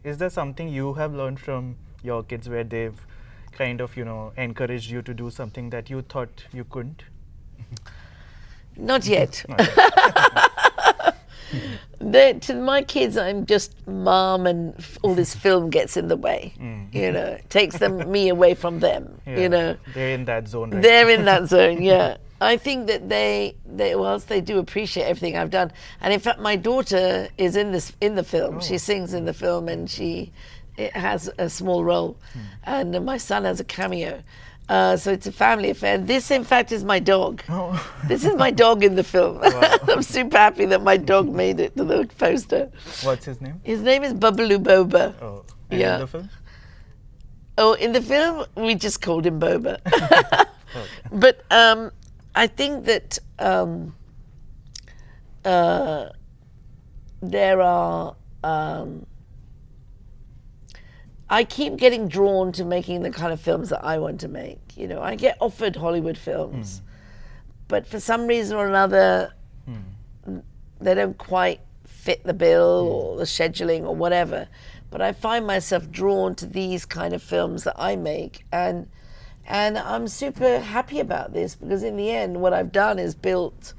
is there something you have learned from your kids where they've kind of, encouraged you to do something that you thought you couldn't? Not yet. Not yet. To my kids, I'm just mom, and all this film gets in the way. It takes me away from them. They're in that zone. Right? They're in that zone. Yeah, I think that they whilst they do appreciate everything I've done, and in fact, my daughter is in the film. She sings in the film, and it has a small role, and my son has a cameo. So it's a family affair. This, in fact, is my dog. Oh. This is my dog in the film. Wow. I'm super happy that my dog made it to the poster. What's his name? His name is Babaloo Boba. Oh, and Yeah. in the film? Oh, in the film, we just called him Boba. Okay. But I think that there are... I keep getting drawn to making the kind of films that I want to make. I get offered Hollywood films, but for some reason or another, they don't quite fit the bill or the scheduling or whatever. But I find myself drawn to these kind of films that I make, and I'm super happy about this, because in the end, what I've done is built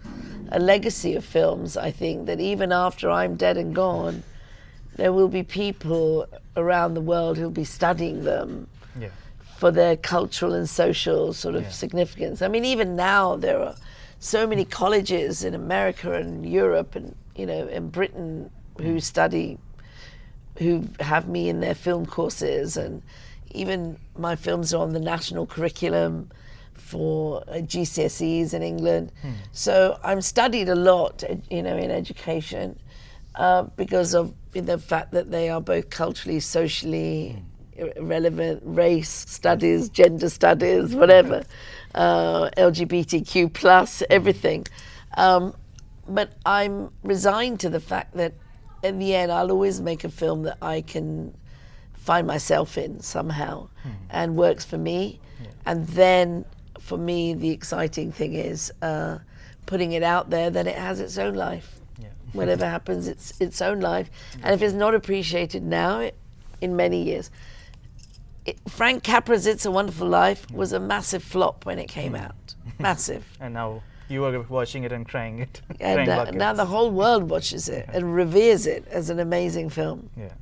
a legacy of films. I think that even after I'm dead and gone, there will be people around the world who'll be studying them for their cultural and social sort of significance. I mean, even now there are so many colleges in America and Europe and in Britain who have me in their film courses, and even my films are on the national curriculum for GCSEs in England. So I'm studied a lot, in education. Because of the fact that they are both culturally, socially relevant, race studies, gender studies, whatever, LGBTQ plus, everything. But I'm resigned to the fact that in the end, I'll always make a film that I can find myself in somehow and works for me. And then for me, the exciting thing is putting it out there, then it has its own life. Whatever happens, it's its own life. And if it's not appreciated now, in many years. Frank Capra's It's a Wonderful Life was a massive flop when it came out. Massive. And now you are watching it and crying it. And now the whole world watches it and reveres it as an amazing film. Yeah.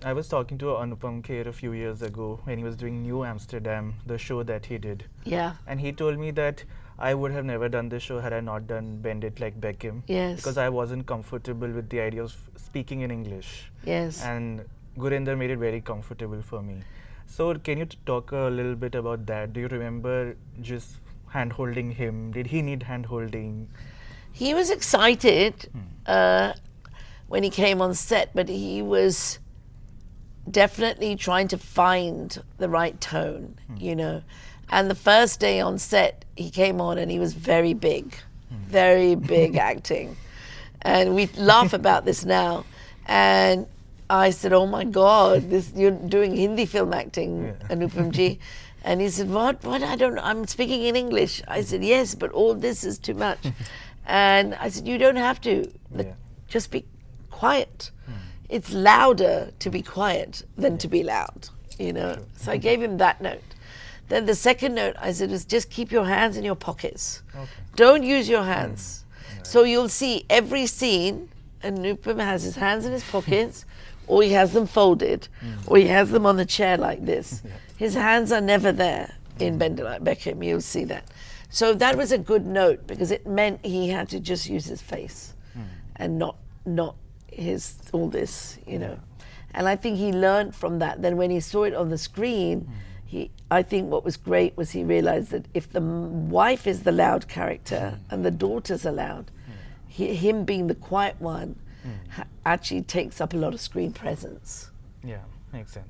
I was talking to Anupam Kher a few years ago when he was doing New Amsterdam, the show that he did. Yeah. And he told me that I would have never done this show had I not done Bend It Like Beckham. Yes. Because I wasn't comfortable with the idea of speaking in English. Yes. And Gurinder made it very comfortable for me. So can you talk a little bit about that? Do you remember just hand-holding him? Did he need hand-holding? He was excited when he came on set, but he was definitely trying to find the right tone, And the first day on set, he came on and he was very big acting. And we laugh about this now. And I said, oh my God, you're doing Hindi film acting, Anupam ji. And he said, what? I don't know. I'm speaking in English. I said, yes, but all this is too much. And I said, you don't have to. Just be quiet. It's louder to be quiet than to be loud, So I gave him that note. Then the second note I said is just keep your hands in your pockets. Okay. Don't use your hands. So you'll see every scene, Anupam has his hands in his pockets, or he has them folded, or he has them on the chair like this. His hands are never there in Bend It Like Beckham, you'll see that. So that was a good note, because it meant he had to just use his face and not his all this, And I think he learned from that. Then when he saw it on the screen, I think what was great was he realized that if the wife is the loud character and the daughters are loud, him being the quiet one actually takes up a lot of screen presence. Yeah, makes sense.